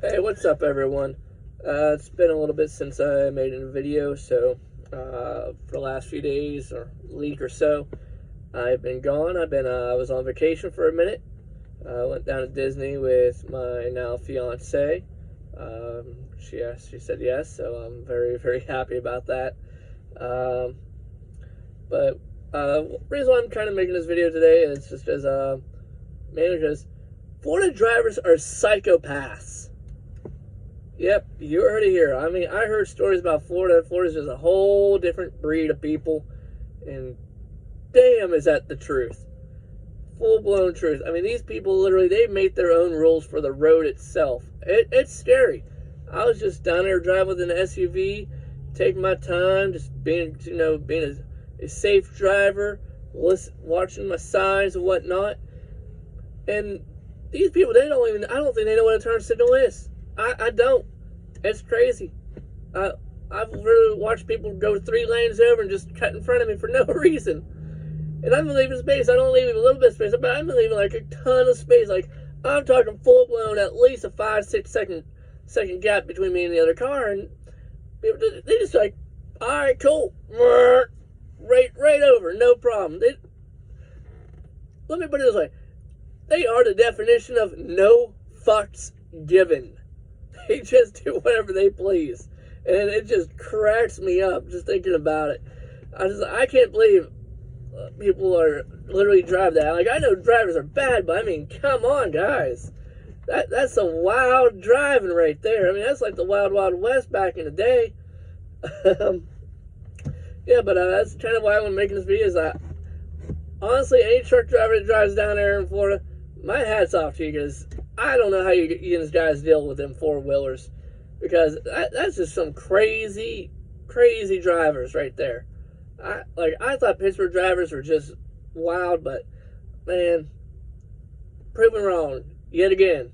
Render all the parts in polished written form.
Hey, what's up, everyone? It's been a little bit since I made a video, so for the last few days or week or so, I've been gone. I was on vacation for a minute. Went down to Disney with my now fiance. She said yes, so I'm very very happy about that. Um, but reason why I'm kind of making this video today is just as managers, Florida drivers are psychopaths. Yep, you heard it here. I mean, I heard stories about Florida. Florida's just a whole different breed of people, and damn, is that the truth. Full-blown truth. I mean, these people literally, they make their own rules for the road itself. It's scary. I was just down there driving with an SUV, taking my time, just being a safe driver, watching my signs and whatnot. And these people, I don't think they know what a turn signal is. I don't. It's crazy. I've really watched people go 3 lanes over and just cut in front of me for no reason. And I'm leaving space. I don't leave a little bit of space, but I'm leaving like a ton of space. Like, I'm talking full blown, at least a 5-6 second gap between me and the other car. And they just like, all right, cool, right over, no problem. Let me put it this way: they are the definition of no fucks given. They just do whatever they please, and it just cracks me up just thinking about it. I can't believe people are literally drive that. Like, I know drivers are bad, but I mean, come on, guys. That's some wild driving right there. I mean, that's like the Wild Wild West back in the day. Yeah, but that's kind of why I'm making this video. Is honestly, any truck driver that drives down there in Florida, my hat's off to you, because I don't know how you guys deal with them 4-wheelers, because that's just some crazy drivers right there. I thought Pittsburgh drivers were just wild, but man, proven wrong yet again.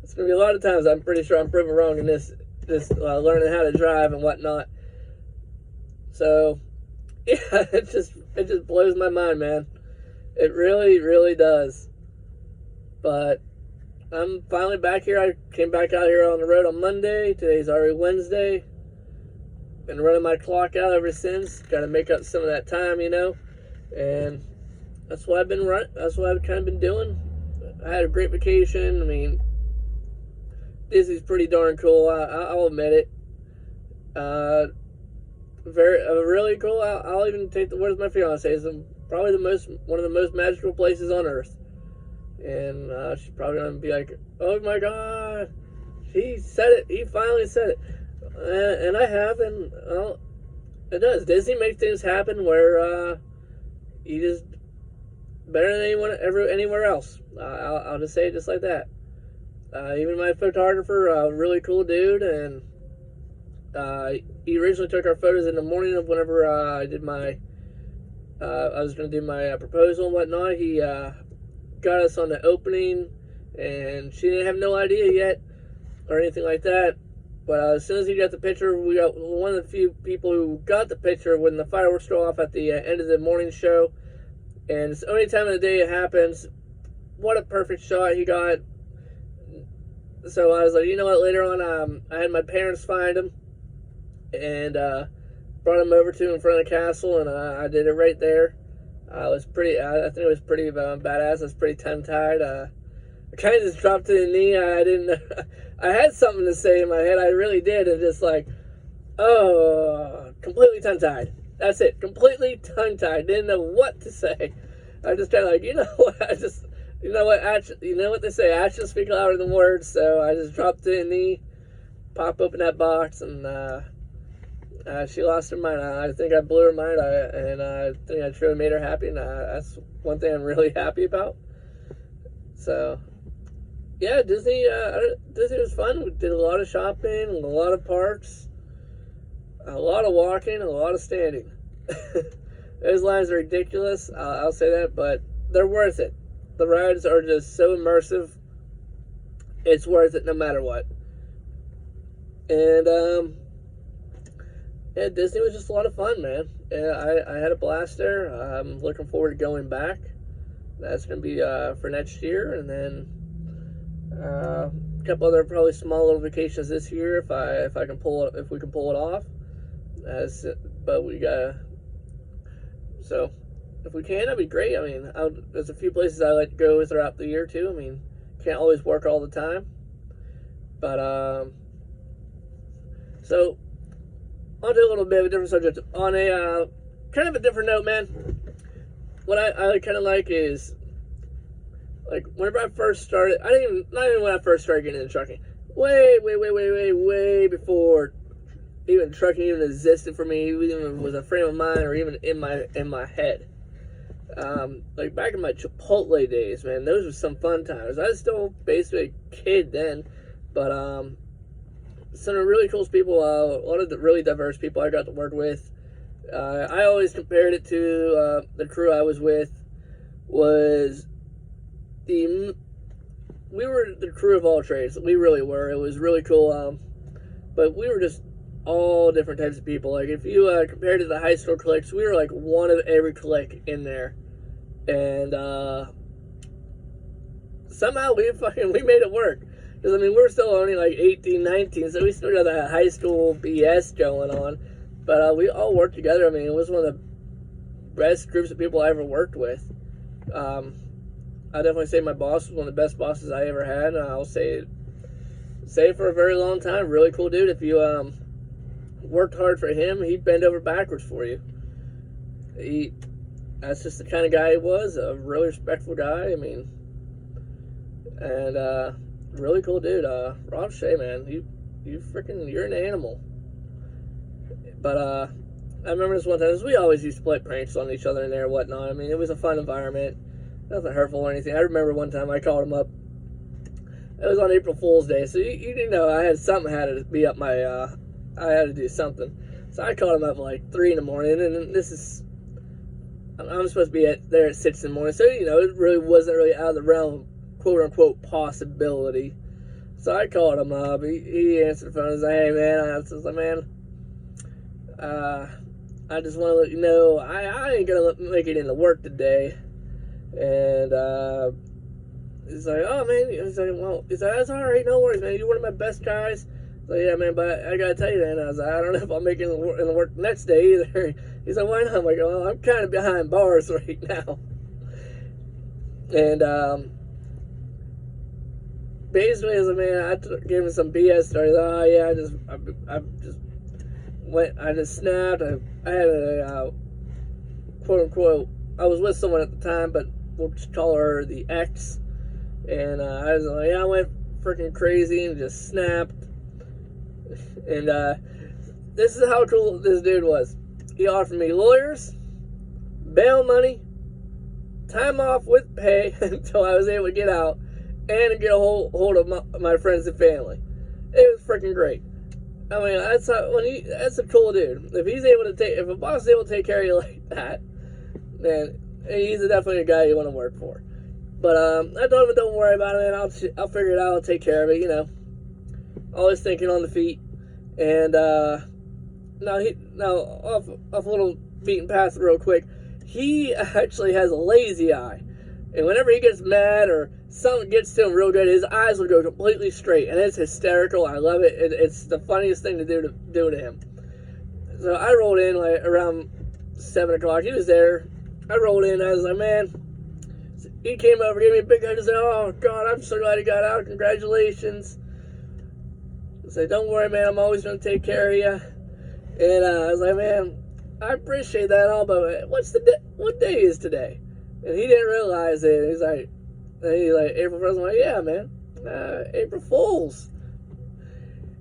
It's gonna be a lot of times I'm pretty sure I'm proven wrong in this learning how to drive and whatnot. So yeah, it just blows my mind, man. It really does. But I'm finally back here. I came back out here on the road on Monday. Today's already Wednesday. Been running my clock out ever since. Got to make up some of that time, and that's what I've been running. That's what I've kind of been doing. I had a great vacation. I mean, Disney's pretty darn cool. I'll admit it. Really cool. I'll even take the words of my fiance. It's probably one of the most magical places on earth. And she's probably gonna be like, "Oh my God, he said it. He finally said it." And I have, and it does. Disney makes things happen where you just better than anywhere else. I'll just say it just like that. Even my photographer, really cool dude, and he originally took our photos in the morning of whenever I was going to do my proposal and whatnot. He got us on the opening, and she didn't have no idea yet or anything like that. But as soon as he got the picture, we got one of the few people who got the picture when the fireworks go off at the end of the morning show. And it's the only time of the day it happens. What a perfect shot he got. So I was like, you know what, later on, I had my parents find him and brought him over to in front of the castle, and I did it right there. I think it was pretty badass. I was pretty tongue-tied. I kind of just dropped to the knee. I didn't know. I had something to say in my head. I really did. And just like, completely tongue-tied. That's it. Completely tongue-tied. Didn't know what to say. I just kind of like, you know what? You know what they say? Actions speak louder than words. So I just dropped to the knee, pop open that box, and she lost her mind. I think I blew her mind, and I think I truly made her happy, and that's one thing I'm really happy about. So, yeah, Disney was fun. We did a lot of shopping, a lot of parks, a lot of walking, a lot of standing. Those lines are ridiculous, I'll say that, but they're worth it. The rides are just so immersive. It's worth it no matter what. And yeah, Disney was just a lot of fun, man. Yeah, I had a blast there. I'm looking forward to going back. That's going to be for next year, and then couple other probably small little vacations this year if I can pull it, if we can pull it off. But we got so if we can, that'd be great. I mean, there's a few places I like to go throughout the year too. I mean, can't always work all the time, but so on to a little bit of a different subject. On a kind of a different note, man. What I kind of like is, like, whenever I first started, not even when I first started getting into trucking, way before even trucking even existed for me, even was a frame of mind or even in my head. Like back in my Chipotle days, man, those were some fun times. I was still basically a kid then, but some of the really cool people, a lot of the really diverse people I got to work with. I always compared it to the crew I was with was we were the crew of all trades. We really were. It was really cool. But we were just all different types of people. Like if you compared to the high school cliques, we were like one of every clique in there, and somehow we made it work. Because I mean, we're still only like 18, 19, so we still got that high school BS going on. But we all worked together. I mean, it was one of the best groups of people I ever worked with. I definitely say my boss was one of the best bosses I ever had, and I'll say it for a very long time. Really cool dude. If you worked hard for him, he'd bend over backwards for you. That's just the kind of guy he was. A really respectful guy. I mean, and really cool dude. Rob Shea, man, you're an animal. But I remember this one time, we always used to play pranks on each other in there and whatnot. I mean, it was a fun environment, nothing hurtful or anything. I remember one time I called him up. It was on April Fool's Day, so you know I had something had to be up my. I had to do something, so I called him up at like 3 in the morning, and I'm supposed to be there at 6 in the morning, so you know it really wasn't really out of the realm, quote unquote, possibility. So I called him up. He answered the phone and was like, "Hey man," I was like, "Man, I just want to let you know I ain't gonna make it into work today." And he's like, "Oh man," he's like, "Well," he's like, "That's all right, no worries, man. You're one of my best guys." I was like, "Yeah, man, but I gotta tell you, man." I was like, "I don't know if I'll make it in the work the next day either." He's like, "Why not?" I'm like, "Well, I'm kind of behind bars right now." And basically, as a man, I gave him some BS stories. Oh yeah, I just snapped. I had a quote unquote. I was with someone at the time, but we'll just call her the ex. And I was like, yeah, I went freaking crazy and just snapped. And this is how cool this dude was. He offered me lawyers, bail money, time off with pay until I was able to get out, and to get a hold of my friends and family. It was freaking great. I mean, that's a cool dude. If a boss is able to take care of you like that, man, he's definitely a guy you want to work for. But I told him, don't worry about it, man. I'll figure it out. I'll take care of it. You know, always thinking on the feet. And now off a little beaten path real quick. He actually has a lazy eye, and whenever he gets mad or something gets to him real good, his eyes will go completely straight, and it's hysterical. I love it. It's the funniest thing to do to him. So I rolled in like around 7 o'clock. He was there. I rolled in. I was like, man. He came over, gave me a big hug, and said, "Oh God, I'm so glad he got out. Congratulations." I said, "Don't worry, man. I'm always gonna take care of you." And I was like, "Man, I appreciate that and all, but what day is today?" And he didn't realize it. He's like, "April 1st." I'm like, "Yeah, man. April Fools."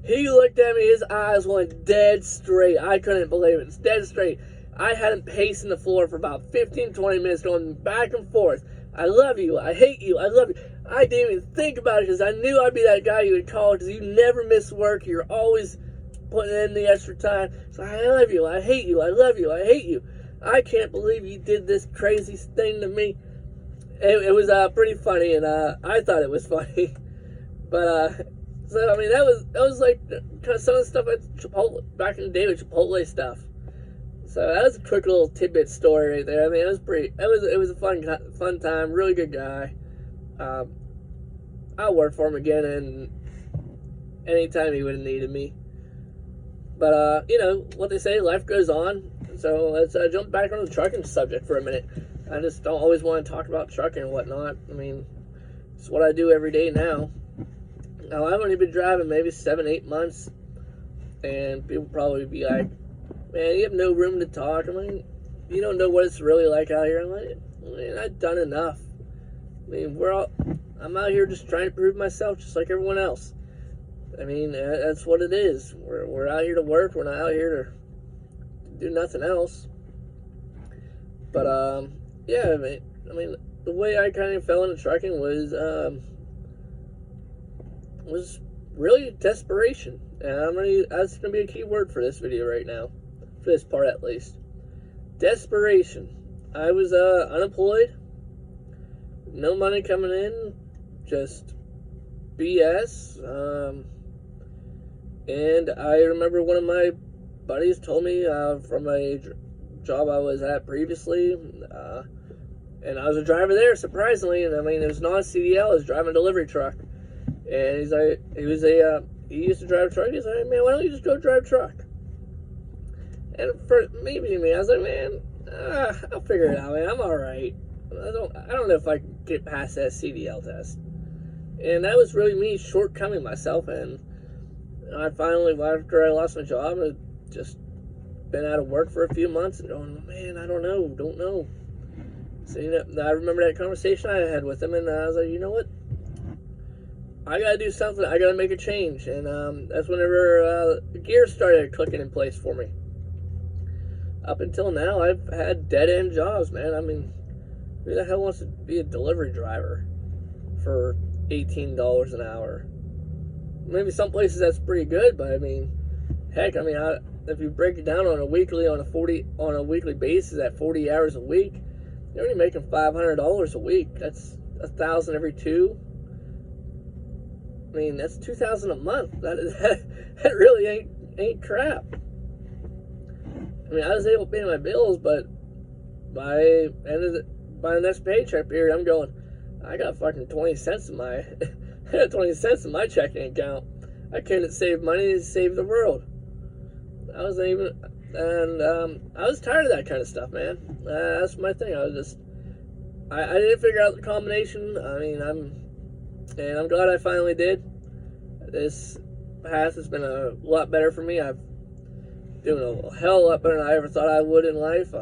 He looked at me. His eyes went dead straight. I couldn't believe it. It's dead straight. I had him pacing the floor for about 15, 20 minutes, going back and forth. "I love you. I hate you. I love you." I didn't even think about it because I knew I'd be that guy you would call because you never miss work. You're always putting in the extra time. So I love you. I hate you. I love you. I hate you. I can't believe you did this crazy thing to me. It was pretty funny, and I thought it was funny. But so I mean that was like kind of some of the stuff at Chipotle back in the day with Chipotle stuff. So that was a quick little tidbit story right there. I mean, it was a fun time. Really good guy. I'll work for him again in anytime he would have needed me. But, you know, what they say, life goes on. So let's jump back on the trucking subject for a minute. I just don't always want to talk about trucking and whatnot. I mean, it's what I do every day now. Now, I've only been driving maybe 7-8 months, and people probably be like, man, you have no room to talk. I mean, you don't know what it's really like out here. I'm like, man, I've done enough. I mean, I'm out here just trying to prove myself just like everyone else. I mean, that's what it is. We're out here to work. We're not out here to do nothing else. But, yeah, I mean, the way I kind of fell into trucking was really desperation. And that's going to be a key word for this video right now. For this part, at least. Desperation. I was unemployed. No money coming in. Just BS. And I remember one of my buddies told me from a job I was at previously, and I was a driver there, surprisingly. And I mean, it was not a CDL. I was driving a delivery truck. And he's like, he used to drive a truck. He's like, man, why don't you just go drive a truck? And for me, I was like, man, I'll figure it out, man. I'm all right. I don't know if I can get past that CDL test. And that was really me shortcoming myself. And I finally, after I lost my job, I'd just been out of work for a few months and going, man, I don't know. So, you know, I remember that conversation I had with him, and I was like, you know what? I gotta do something. I gotta make a change. And that's whenever the gears started clicking in place for me. Up until now, I've had dead-end jobs, man. I mean, who the hell wants to be a delivery driver for $18 an hour? Maybe some places that's pretty good, but I mean, heck, I mean, if you break it down on a weekly basis at 40 hours a week, you're only making $500 a week. That's $1,000 every two. I mean, that's $2,000 a month. That really ain't crap. I mean, I was able to pay my bills, but by the next paycheck period, I'm going, I got fucking 20 cents in my 20 cents in my checking account. I couldn't save money to save the world. I was tired of that kind of stuff, man. That's my thing. I didn't figure out the combination. I mean, I'm glad I finally did. This path has been a lot better for me. I've doing a hell of a lot better than I ever thought I would in life.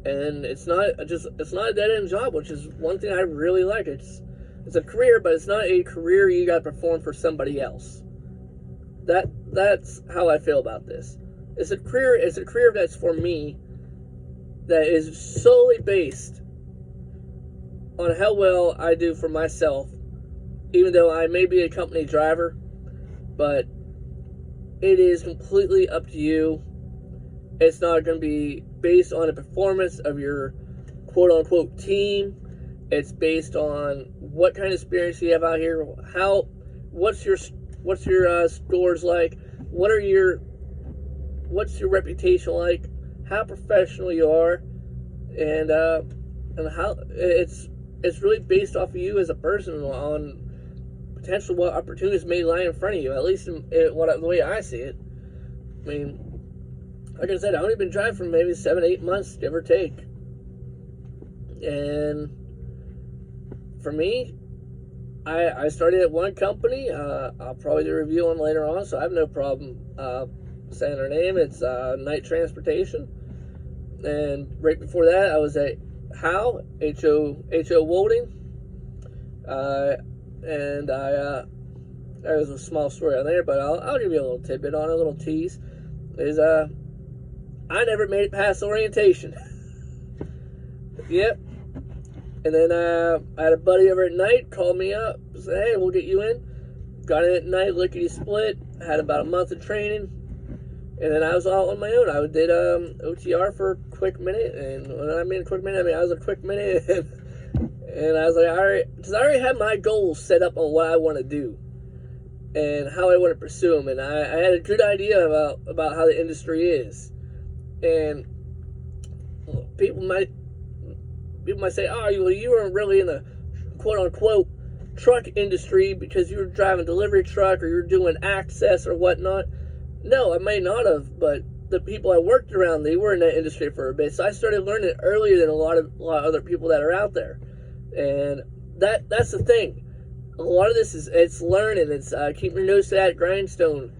And it's not a dead-end job, which is one thing I really like. It's a career, but it's not a career you got to perform for somebody else. That's how I feel about this. It's a career that's for me, that is solely based on how well I do for myself, even though I may be a company driver, but it is completely up to you. It's not going to be based on the performance of your quote-unquote team. It's based on what kind of experience you have out here. What's your scores like? What's your reputation like? How professional you are, and how it's really based off of you as a person on potential what opportunities may lie in front of you. At least the way I see it. I mean, like I said, I've only been driving for maybe 7-8 months, give or take. And for me, I started at one company. I'll probably do a review on later on, so I have no problem saying their name. It's Night Transportation. And right before that, I was at How, H.O. Wolding. And there was a small story on there, but I'll give you a little tidbit on it, a little tease. I never made it past orientation. Yep. And then I had a buddy over at Night call me up, said, hey, we'll get you in. Got in at Night, lickety split. Had about a month of training. And then I was all on my own. I did OTR for a quick minute. And when I mean a quick minute, I was a quick minute. And I was like, all right, because I already had my goals set up on what I want to do and how I want to pursue them. And I had a good idea about how the industry is. And people might say, oh, you weren't really in the quote-unquote truck industry because you were driving a delivery truck or you're doing access or whatnot. No, I may not have, but the people I worked around, they were in that industry for a bit. So I started learning earlier than a lot of other people that are out there. And that's the thing. A lot of this it's learning. It's keeping your nose to that grindstone,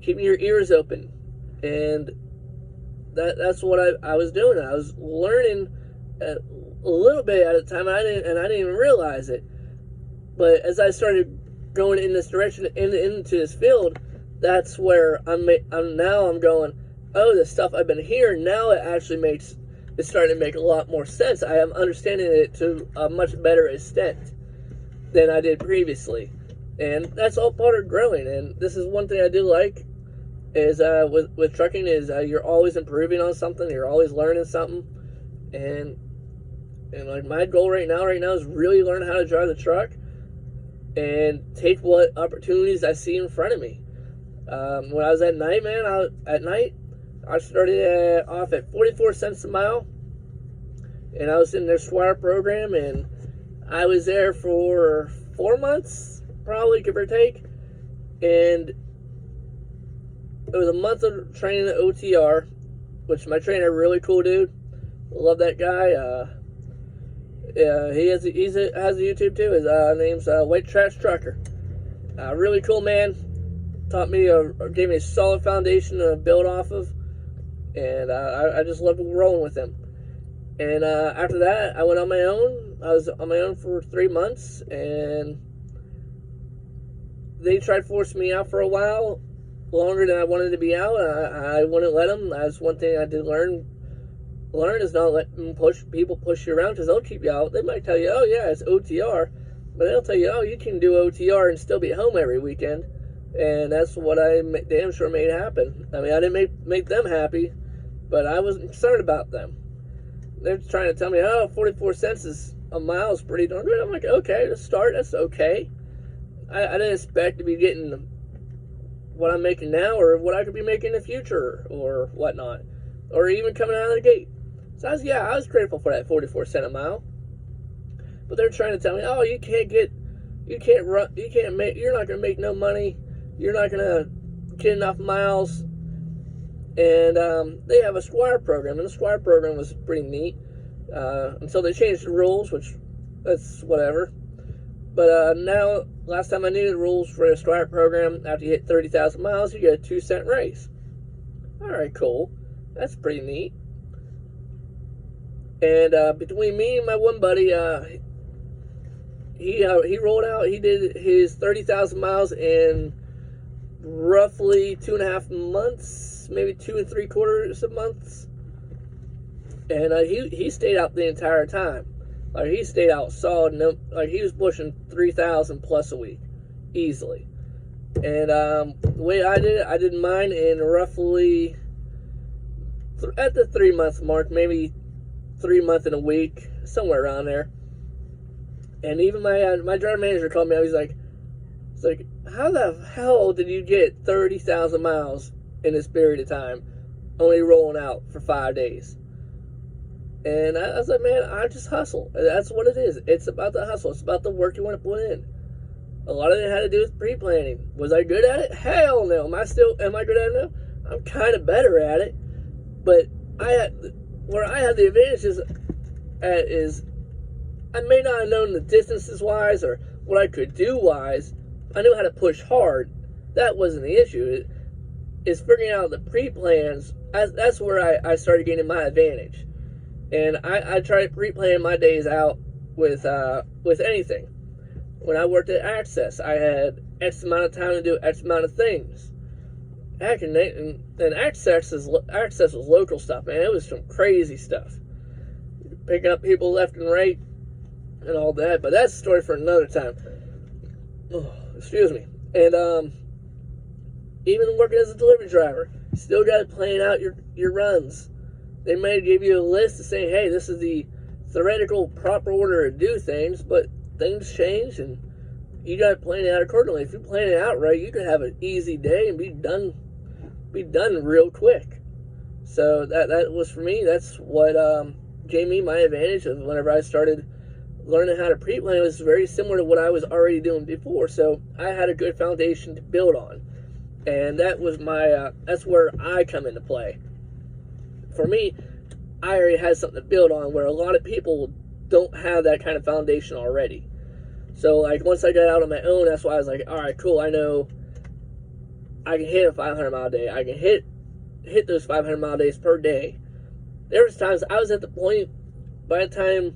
keeping your ears open. And that's what I was doing. I was learning a little bit at a time, and I didn't even realize it. But as I started going in this direction, into this field, that's where I'm going, oh, the stuff I've been hearing, now it's starting to make a lot more sense. I am understanding it to a much better extent than I did previously. And that's all part of growing. And this is one thing I do like, is with trucking, is you're always improving on something, you're always learning something. And like my goal right now is really learn how to drive the truck and take what opportunities I see in front of me. When I was at night, man, I started off at 44 cents a mile, and I was in their Squire program, and I was there for 4 months, probably, give or take, and it was a month of training at OTR, which my trainer, really cool dude, love that guy. He has a YouTube too. His name's White Trash Trucker. Really cool man. Taught me, gave me a solid foundation to build off of, and I just loved rolling with him. And after that, I went on my own. I was on my own for 3 months, and they tried forcing me out for a while, longer than I wanted to be out. I wouldn't let them. That's one thing I did learn is not let people push you around, because they'll keep you out. They might tell you, oh yeah, it's OTR, but they'll tell you, oh, you can do OTR and still be at home every weekend. And that's what I damn sure made happen. I mean, I didn't make them happy, but I was concerned about them. They're trying to tell me, oh, 44 cents is a mile is pretty darn good. I'm like, okay, to start, that's okay. I didn't expect to be getting what I'm making now, or what I could be making in the future, or whatnot, or even coming out of the gate. So I was grateful for that 44 cent a mile. But they're trying to tell me, oh, you're not going to make no money. You're not going to get enough miles. And they have a Squire program, and the Squire program was pretty neat until they changed the rules, which that's whatever. But now, last time I knew, the rules for the Squire program, after you hit 30,000 miles, you get a 2-cent raise. All right, cool. That's pretty neat. And between me and my one buddy, he rolled out. He did his 30,000 miles in roughly 2.5 months, maybe 2 3/4 months. And he stayed out the entire time. Like, he stayed out solid. Like, he was pushing 3,000 plus a week, easily. And the way I did it, I did mine in roughly at the 3-month mark, maybe 3 months in a week, somewhere around there. And even my driver manager called me out. He's like, how the hell did you get 30,000 miles in this period of time, only rolling out for 5 days? And I was like, man, I just hustle. That's what it is. It's about the hustle. It's about the work you want to put in. A lot of it had to do with pre-planning. Was I good at it? Hell no. Am I good at it now? I'm kind of better at it. But where I had the advantages at is, I may not have known the distances wise or what I could do wise. I knew how to push hard. That wasn't the issue. It's figuring out the pre-plans. That's where I started getting my advantage. And I tried pre-planning my days out with anything. When I worked at Access, I had X amount of time to do X amount of things. Heck, and Access was local stuff, man. It was some crazy stuff. Picking up people left and right and all that. But that's a story for another time. Oh, excuse me. And even working as a delivery driver, you still got to plan out your runs. They may give you a list to say, hey, this is the theoretical proper order to do things, but things change, and you got to plan it out accordingly. If you plan it out right, you can have an easy day and be done real quick. So that was for me. That's what gave me my advantage of whenever I started learning how to pre-plan was very similar to what I was already doing before, so I had a good foundation to build on. And that was that's where I come into play. For me, I already had something to build on, where a lot of people don't have that kind of foundation already. So, like, once I got out on my own, that's why I was like, all right, cool, I know I can hit a 500-mile day. I can hit those 500-mile days per day. There was times I was at the point, by the time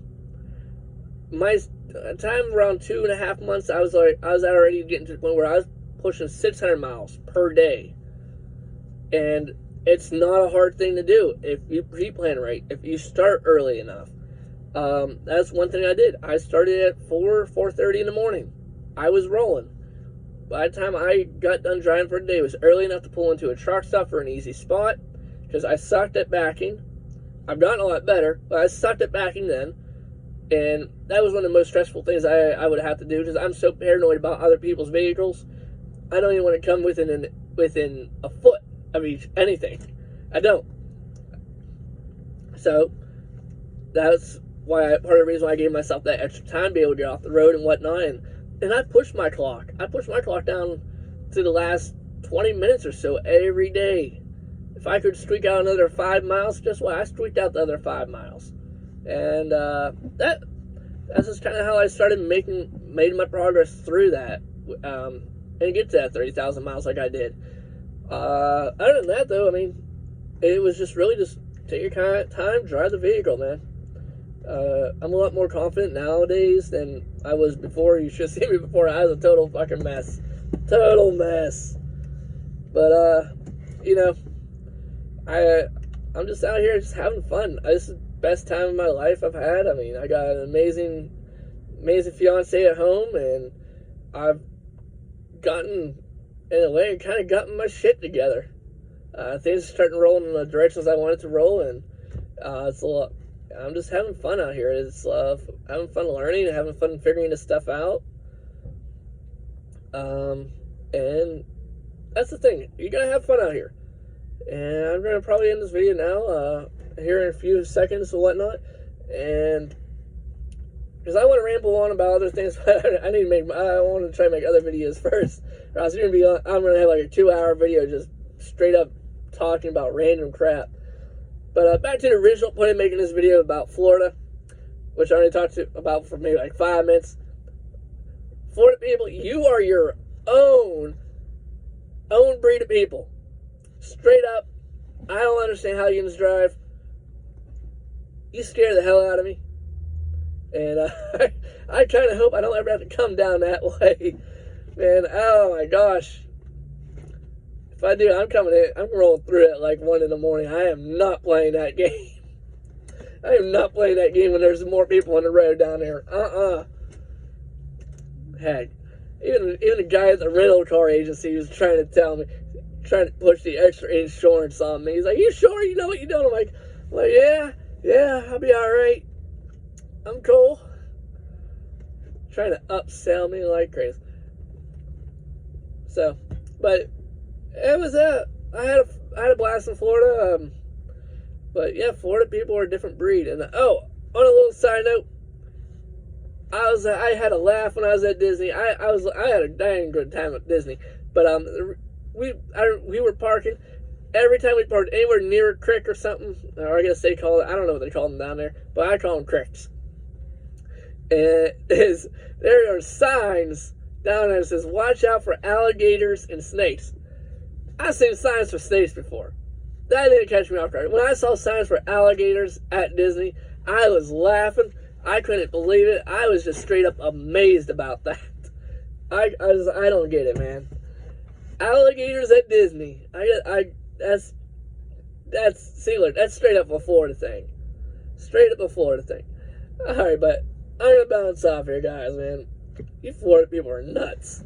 around 2.5 months, I was already getting to the point where I was pushing 600 miles per day. And it's not a hard thing to do if you pre-plan right, if you start early enough. That's one thing I did. I started at 4:30 in the morning. I was rolling. By the time I got done driving for the day, it was early enough to pull into a truck stop for an easy spot, because I sucked at backing. I've gotten a lot better, but I sucked at backing then. And that was one of the most stressful things I would have to do, because I'm so paranoid about other people's vehicles. I don't even want to come within a foot of anything. I don't. So that's part of the reason why I gave myself that extra time to be able to get off the road and whatnot. And I pushed my clock. I pushed my clock down to the last 20 minutes or so every day. If I could squeak out another 5 miles, guess what? I squeaked out the other 5 miles. And that's just kind of how I started making my progress through that, and get to that 30,000 miles like I did. Other than that, though, I mean, it was just really just take your kind of time, drive the vehicle, man. I'm a lot more confident nowadays than I was before. You should see me before. I was a total fucking mess. Total mess. But, I'm just out here just having fun. This is the best time of my life I've had. I mean, I got an amazing fiance at home, and I've gotten, in a way, kind of gotten my shit together. Things are starting to roll in the directions I wanted to roll, and it's a lot. I'm just having fun out here. It's having fun learning and having fun figuring this stuff out. And that's the thing. You gotta have fun out here. And I'm gonna probably end this video now, here in a few seconds or whatnot. And because I want to ramble on about other things, but I want to try to make other videos first. Or else I'm gonna have like a 2-hour video just straight up talking about random crap. But back to the original point of making this video about Florida, which I already talked about for maybe like 5 minutes. Florida people, you are your own breed of people. Straight up, I don't understand how you can drive. You scare the hell out of me. And I kind of hope I don't ever have to come down that way. Man, oh my gosh. If I do, I'm rolling through it at like 1 in the morning. I am not playing that game. I am not playing that game when there's more people on the road down there. Heck, even the guy at the rental car agency was trying to push the extra insurance on me. He's like, "You sure you know what you're doing?" I'm like, yeah, I'll be all right. I'm cool. Trying to upsell me like crazy. So, but it was I had a blast in Florida. But yeah, Florida people are a different breed. And on a little side note, I had a laugh when I was at Disney. I had a dang good time at Disney. But we were parking. Every time we parked anywhere near a creek or something, or I guess I don't know what they call them down there, but I call them creeks. And there are signs down there that says, "Watch out for alligators and snakes." I've seen signs for snakes before. That didn't catch me off guard. When I saw signs for alligators at Disney, I was laughing. I couldn't believe it. I was just straight up amazed about that. I don't get it, man. Alligators at Disney. That's straight up a Florida thing. Straight up a Florida thing. Alright, but I'm gonna bounce off here, guys, man. You Florida people are nuts.